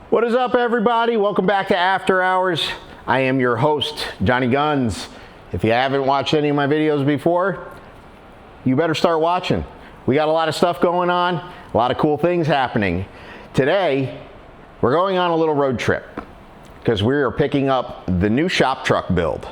What is up, everybody? Welcome back to After Hours. I am your host, Johnny Guns. If you haven't watched any of my videos before, you better start watching. We got a lot of stuff going on, a lot of cool things happening. Today, we're going on a little road trip because we are picking up the new shop truck build.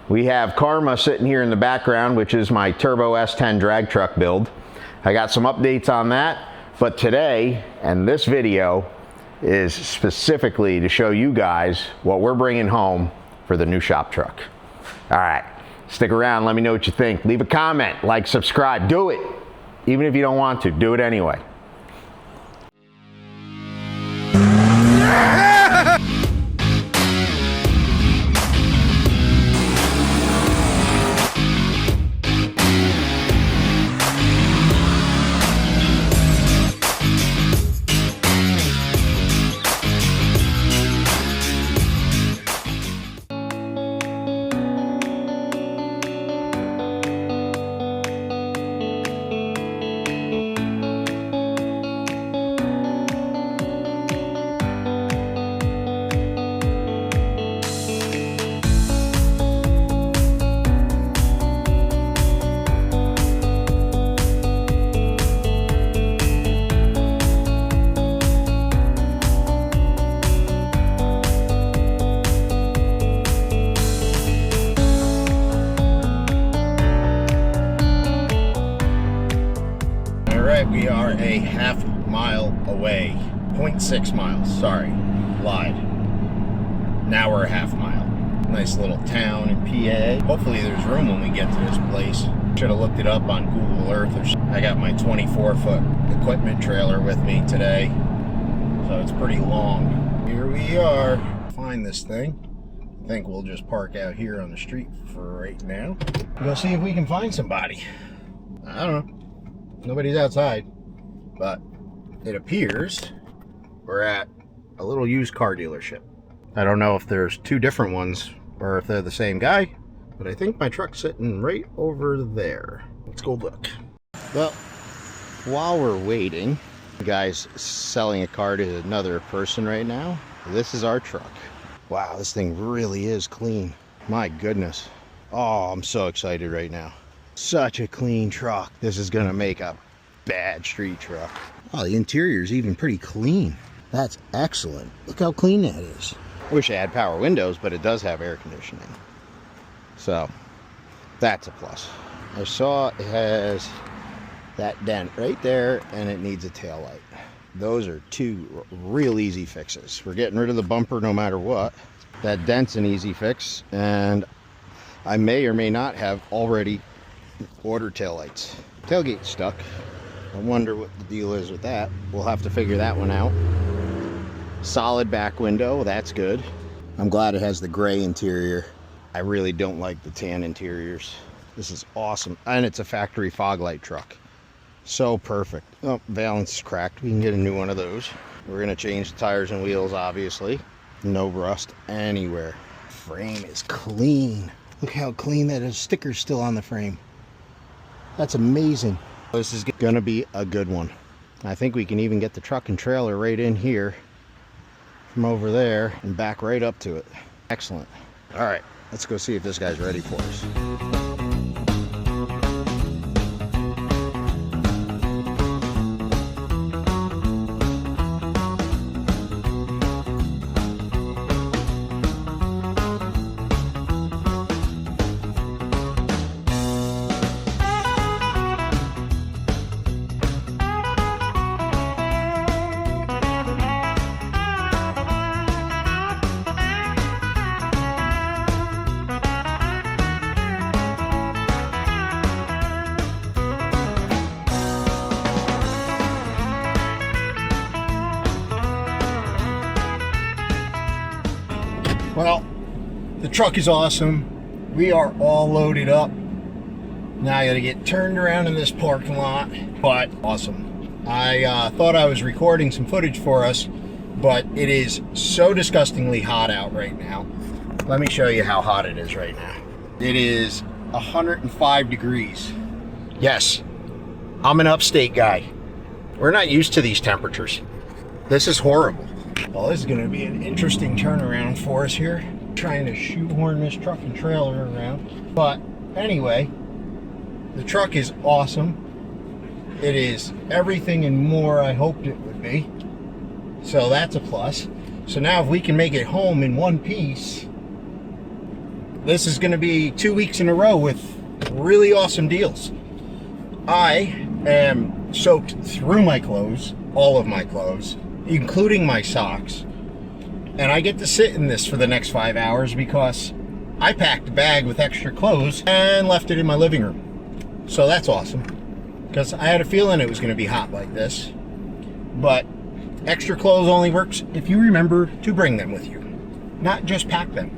We have Karma sitting here in the background, which is my Turbo S10 drag truck build. I got some updates on that, but today, and this video, is specifically to show you guys what we're bringing home for the new shop truck. All right, stick around, let me know what you think. Leave a comment, like, subscribe, do it. Even if you don't want to, do it anyway. We are a half mile away, 0.6 miles, sorry, lied. Now we're a half mile. Nice little town in PA. Hopefully there's room when we get to this place. Should have looked it up on Google Earth. I got my 24-foot equipment trailer with me today, so it's pretty long. Here we are. Find this thing. I think we'll just park out here on the street for right now. Go see if we can find somebody. I don't know. Nobody's outside, but it appears we're at a little used car dealership. I don't know if there's two different ones or if they're the same guy, but I think my truck's sitting right over there. Let's go look. Well, while we're waiting, the guy's selling a car to another person right now. This is our truck. Wow, this thing really is clean. My goodness. Oh, I'm so excited right now. Such a clean truck. This is gonna make a bad street truck. Oh, the interior's even pretty clean. That's excellent. Look how clean that is. I wish it had power windows, but it does have air conditioning. So, that's a plus. I saw it has that dent right there, and it needs a tail light. Those are two real easy fixes. We're getting rid of the bumper no matter what. That dent's an easy fix, and I may or may not have already ordered taillights. Tailgate's stuck. I wonder what the deal is with that. We'll have to figure that one out. Solid back window, that's good. I'm glad it has the gray interior. I really don't like the tan interiors. This is awesome. And it's a factory fog light truck. So perfect. Oh, valance is cracked. We can get a new one of those. We're gonna change the tires and wheels, obviously. No rust anywhere. Frame is clean. Look how clean that is. Sticker's still on the frame. That's amazing. This is gonna be a good one. I think we can even get the truck and trailer right in here from over there and back right up to it. Excellent. All right, let's go see if this guy's ready for us. Well, the truck is awesome. We are all loaded up. Now I gotta get turned around in this parking lot, but awesome. I thought I was recording some footage for us, but it is so disgustingly hot out right now. Let me show you how hot it is right now. It is 105 degrees. Yes, I'm an upstate guy. We're not used to these temperatures. This is horrible. Well, this is going to be an interesting turnaround for us here. Trying to shoehorn this truck and trailer around. But anyway, the truck is awesome. It is everything and more I hoped it would be. So that's a plus. So now if we can make it home in one piece, this is going to be 2 weeks in a row with really awesome deals. I am soaked through my clothes, all of my clothes, including my socks. And I get to sit in this for the next 5 hours because I packed a bag with extra clothes and left it in my living room. So that's awesome, because I had a feeling it was going to be hot like this. But extra clothes only works if you remember to bring them with you, not just pack them.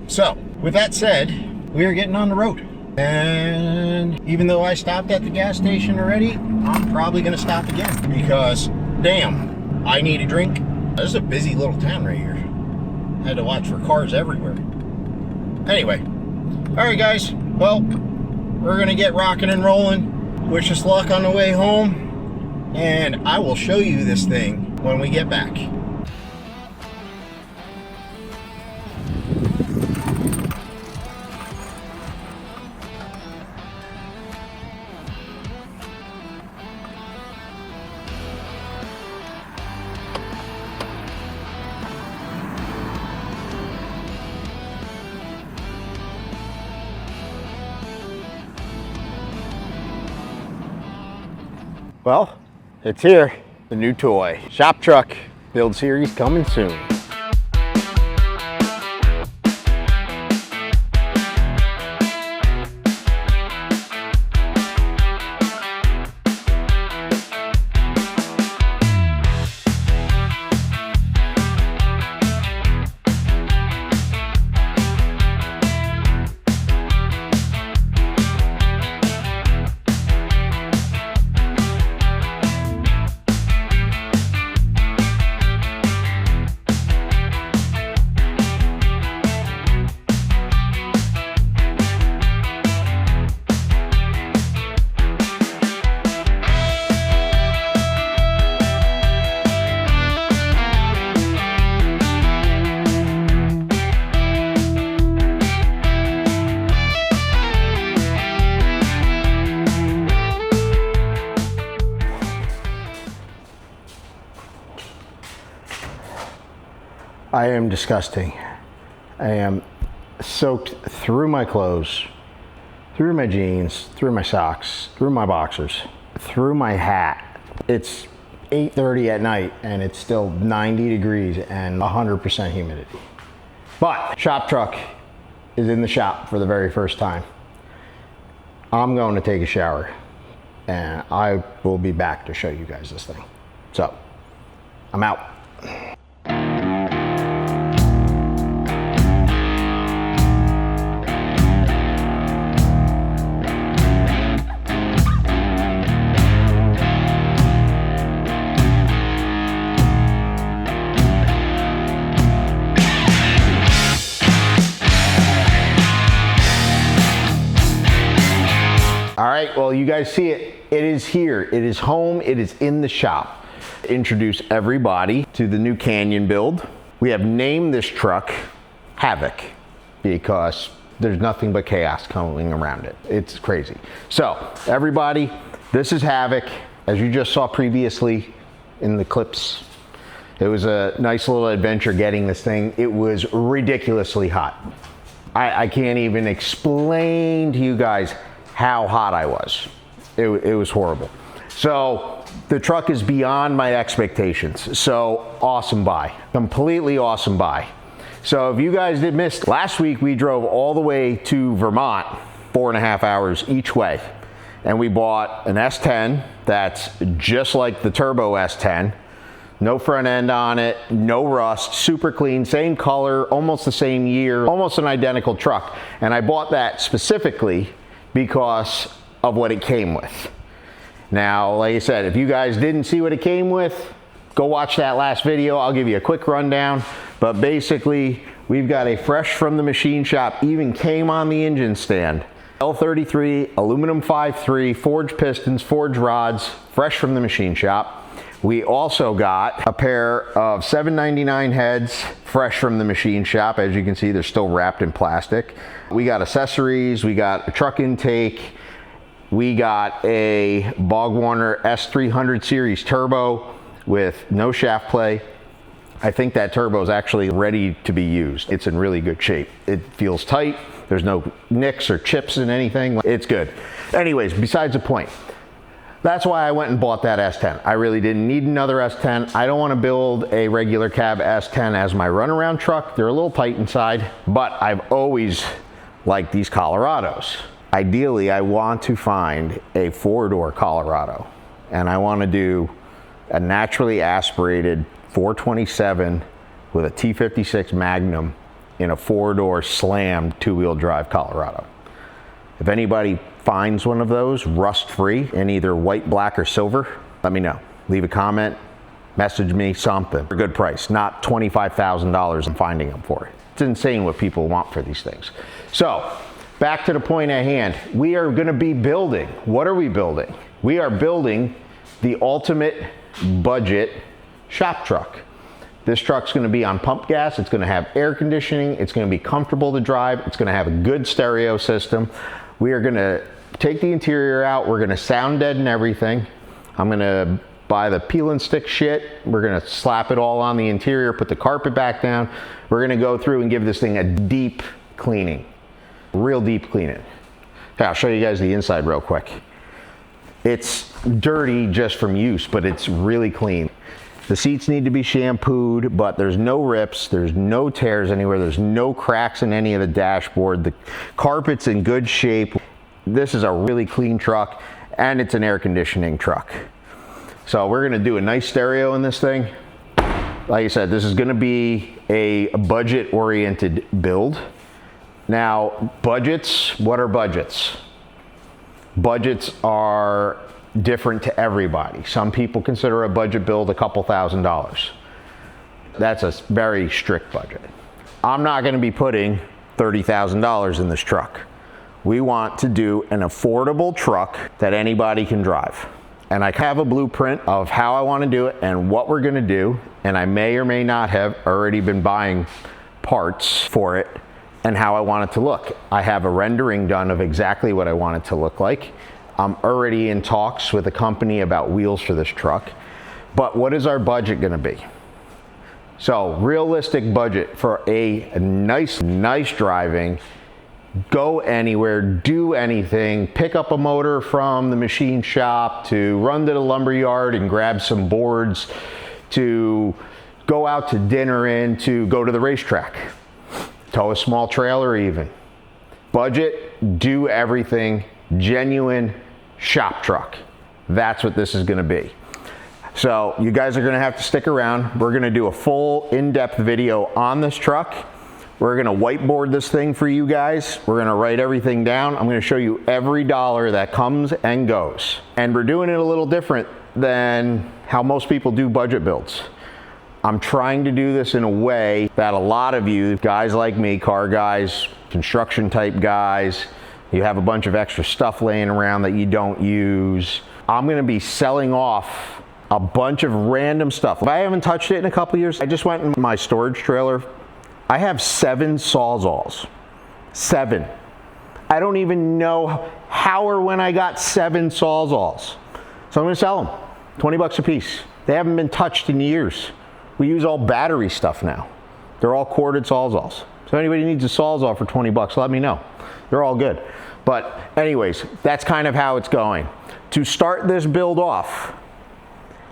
So with that said, we are getting on the road. And even though I stopped at the gas station already, I'm probably going to stop again because, damn, I need a drink. This is a busy little town right here. I had to watch for cars everywhere. Anyway, all right, guys. Well, we're going to get rocking and rolling. Wish us luck on the way home. And I will show you this thing when we get back. Well, it's here, the new toy. Shop truck, build series coming soon. I am disgusting. I am soaked through my clothes, through my jeans, through my socks, through my boxers, through my hat. It's 8:30 at night and it's still 90 degrees and 100% humidity. But shop truck is in the shop for the very first time. I'm going to take a shower and I will be back to show you guys this thing. So, I'm out. All right, well, you guys see it. It is here. It is home. It is in the shop. Introduce everybody to the new Canyon build. We have named this truck Havoc because there's nothing but chaos coming around it. It's crazy. So, everybody, this is Havoc. As you just saw previously in the clips, it was a nice little adventure getting this thing. It was ridiculously hot. I can't even explain to you guys how hot I was. It was horrible. So the truck is beyond my expectations. So awesome buy, completely awesome buy. So if you guys did miss, last week we drove all the way to Vermont, 4.5 hours each way. And we bought an S10 that's just like the Turbo S10. No front end on it, no rust, super clean, same color, almost the same year, almost an identical truck. And I bought that specifically because of what it came with. Now, like I said, if you guys didn't see what it came with, go watch that last video. I'll give you a quick rundown. But basically, we've got a fresh from the machine shop, even came on the engine stand. L33, aluminum 5.3, forged pistons, forged rods, fresh from the machine shop. We also got a pair of $7.99 heads, fresh from the machine shop. As you can see, they're still wrapped in plastic. We got accessories, we got a truck intake, we got a BorgWarner S300 series turbo with no shaft play. I think that turbo is actually ready to be used. It's in really good shape. It feels tight. There's no nicks or chips in anything. It's good. Anyways, besides the point. That's why I went and bought that S10. I really didn't need another S10. I don't want to build a regular cab S10 as my runaround truck. They're a little tight inside, but I've always liked these Colorados. Ideally, I want to find a four-door Colorado, and I want to do a naturally aspirated 427 with a T56 Magnum in a four-door slammed two-wheel drive Colorado. If anybody finds one of those rust-free in either white, black, or silver, let me know. Leave a comment, message me, something for a good price, not $25,000 I'm finding them for. It's insane what people want for these things. So back to the point at hand. We are going to be building. What are we building? We are building the ultimate budget shop truck. This truck's going to be on pump gas. It's going to have air conditioning. It's going to be comfortable to drive. It's going to have a good stereo system. We are going to take the interior out. We're going to sound deaden everything. I'm going to buy the peel and stick shit. We're going to slap it all on the interior, put the carpet back down. We're going to go through and give this thing a deep cleaning, real deep cleaning. Okay, I'll show you guys the inside real quick. It's dirty just from use, but it's really clean. The seats need to be shampooed, but there's no rips, there's no tears anywhere, there's no cracks in any of the dashboard. The carpet's in good shape. This is a really clean truck, and it's an air conditioning truck. So we're gonna do a nice stereo in this thing. Like I said, this is gonna be a budget-oriented build. Now, budgets, what are budgets? Budgets are different to everybody. Some people consider a budget build a couple $1,000s. That's a very strict budget. I'm not going to be putting $30,000 in this truck. We want to do an affordable truck that anybody can drive. And I have a blueprint of how I want to do it and what we're going to do, and I may or may not have already been buying parts for it and how I want it to look. I have a rendering done of exactly what I want it to look like. I'm already in talks with a company about wheels for this truck. But what is our budget going to be? So, realistic budget for a nice driving, go anywhere, do anything, pick up a motor from the machine shop, to run to the lumber yard and grab some boards, to go out to dinner in, to go to the racetrack, tow a small trailer even. Budget, do everything, genuine shop truck. That's what this is going to be. So you guys are going to have to stick around. We're going to do a full in-depth video on this truck. We're going to whiteboard this thing for you guys. We're going to write everything down. I'm going to show you every dollar that comes and goes. And we're doing it a little different than how most people do budget builds. I'm trying to do this in a way that a lot of you guys like me, car guys, construction type guys, you have a bunch of extra stuff laying around that you don't use. I'm gonna be selling off a bunch of random stuff. If I haven't touched it in a couple years, I just went in my storage trailer. I have 7 Sawzalls. 7. I don't even know how or when I got 7 Sawzalls. So I'm gonna sell them, 20 bucks a piece. They haven't been touched in years. We use all battery stuff now. They're all corded Sawzalls. So anybody needs a Sawzall for 20 bucks, let me know. They're all good. But anyways, that's kind of how it's going. To start this build off,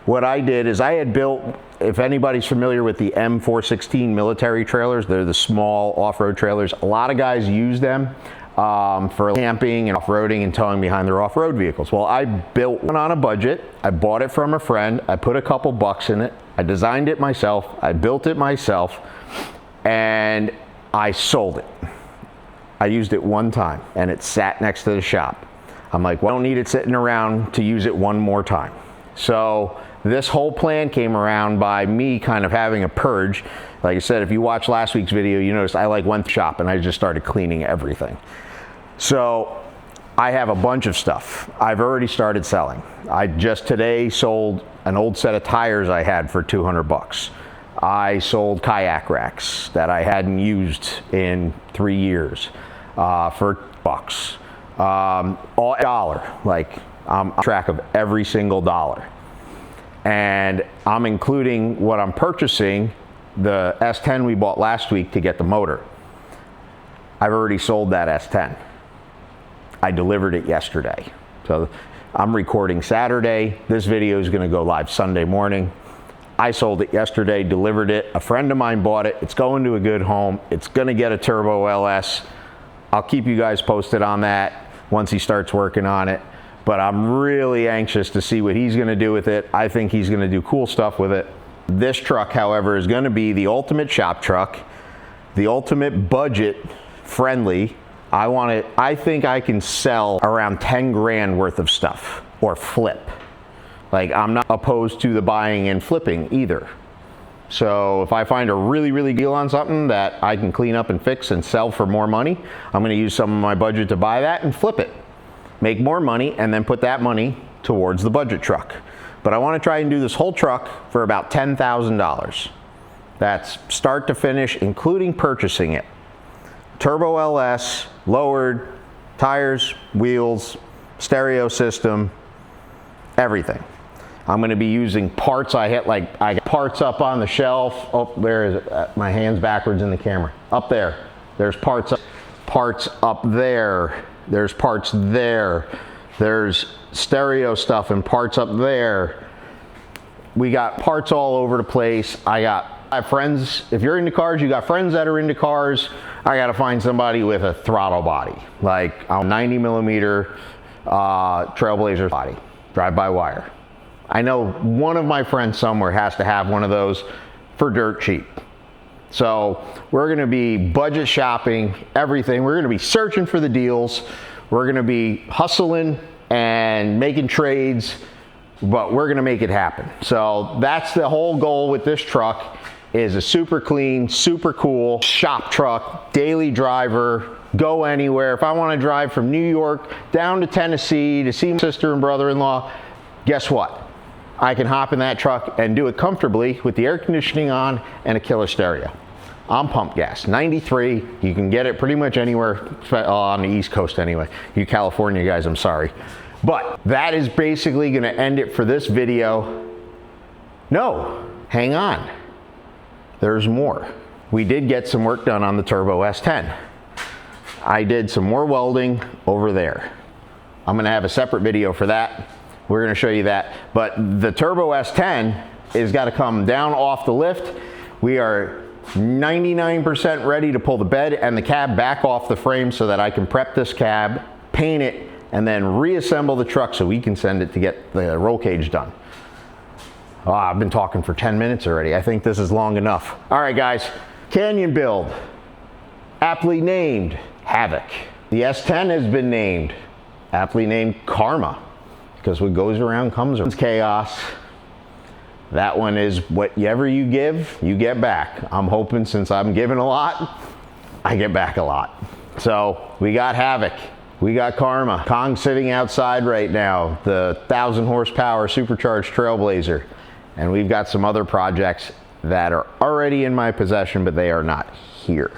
what I did is I had built, if anybody's familiar with the M416 military trailers, they're the small off-road trailers. A lot of guys use them for camping and off-roading and towing behind their off-road vehicles. Well, I built one on a budget. I bought it from a friend. I put a couple bucks in it. I designed it myself. I built it myself, and I sold it. I used it one time, and it sat next to the shop. I'm like, well, I don't need it sitting around to use it one more time. So this whole plan came around by me kind of having a purge. Like I said, if you watched last week's video, you noticed I went to shop and I just started cleaning everything. So I have a bunch of stuff I've already started selling. I just today sold an old set of tires I had for 200 bucks. I sold kayak racks that I hadn't used in 3 years for bucks. All dollar, like I'm on track of every single dollar. And I'm including what I'm purchasing, the S10 we bought last week to get the motor. I've already sold that S10. I delivered it yesterday. So I'm recording Saturday. This video is going to go live Sunday morning. I sold it yesterday, delivered it. A friend of mine bought it. It's going to a good home. It's going to get a Turbo LS. I'll keep you guys posted on that once he starts working on it. But I'm really anxious to see what he's going to do with it. I think he's going to do cool stuff with it. This truck, however, is going to be the ultimate shop truck, the ultimate budget friendly. I think I can sell around 10 grand worth of stuff or flip. Like, I'm not opposed to the buying and flipping either. So if I find a really, really deal on something that I can clean up and fix and sell for more money, I'm going to use some of my budget to buy that and flip it. Make more money and then put that money towards the budget truck. But I want to try and do this whole truck for about $10,000. That's start to finish, including purchasing it. Turbo LS, lowered, tires, wheels, stereo system, everything. I'm going to be using parts I got parts up on the shelf. Oh, where is it? My hand's backwards in the camera. Up there. There's parts up there. There's parts there. There's stereo stuff and parts up there. We got parts all over the place. I have friends. If you're into cars, you got friends that are into cars. I got to find somebody with a throttle body, like a 90 millimeter Trailblazer body, drive-by-wire. I know one of my friends somewhere has to have one of those for dirt cheap. So we're going to be budget shopping everything. We're going to be searching for the deals. We're going to be hustling and making trades, but we're going to make it happen. So that's the whole goal with this truck, is a super clean, super cool shop truck, daily driver, go anywhere. If I want to drive from New York down to Tennessee to see my sister and brother-in-law, guess what? I can hop in that truck and do it comfortably with the air conditioning on and a killer stereo. I'm pump gas, 93. You can get it pretty much anywhere on the East Coast anyway. You California guys, I'm sorry. But that is basically going to end it for this video. No, hang on. There's more. We did get some work done on the Turbo S10. I did some more welding over there. I'm going to have a separate video for that. We're going to show you that. But the Turbo S10 is got to come down off the lift. We are 99% ready to pull the bed and the cab back off the frame so that I can prep this cab, paint it, and then reassemble the truck so we can send it to get the roll cage done. Oh, I've been talking for 10 minutes already. I think this is long enough. All right, guys. Canyon build, aptly named Havoc. The S10 has been named, aptly named Karma, because what goes around comes around. It's chaos. That one is whatever you give, you get back. I'm hoping since I'm giving a lot, I get back a lot. So we got Havoc. We got Karma. Kong's sitting outside right now, the 1,000 horsepower supercharged Trailblazer. And we've got some other projects that are already in my possession, but they are not here.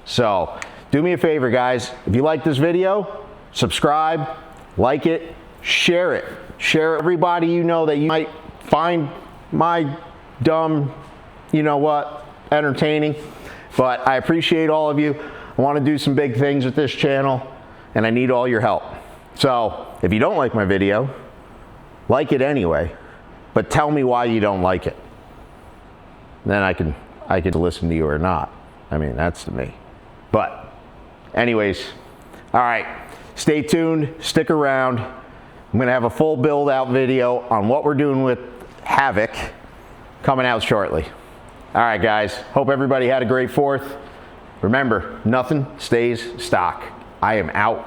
So do me a favor, guys. If you like this video, subscribe, like it, share it. Share everybody you know that you might find my dumb, you know what, entertaining. But I appreciate all of you. I want to do some big things with this channel, and I need all your help. So if you don't like my video, like it anyway, but tell me why you don't like it. Then I can listen to you or not. I mean, that's to me. But anyways, all right, stay tuned, stick around. I'm gonna have a full build out video on what we're doing with Havoc coming out shortly. All right, guys, hope everybody had a great 4th. Remember, nothing stays stock. I am out.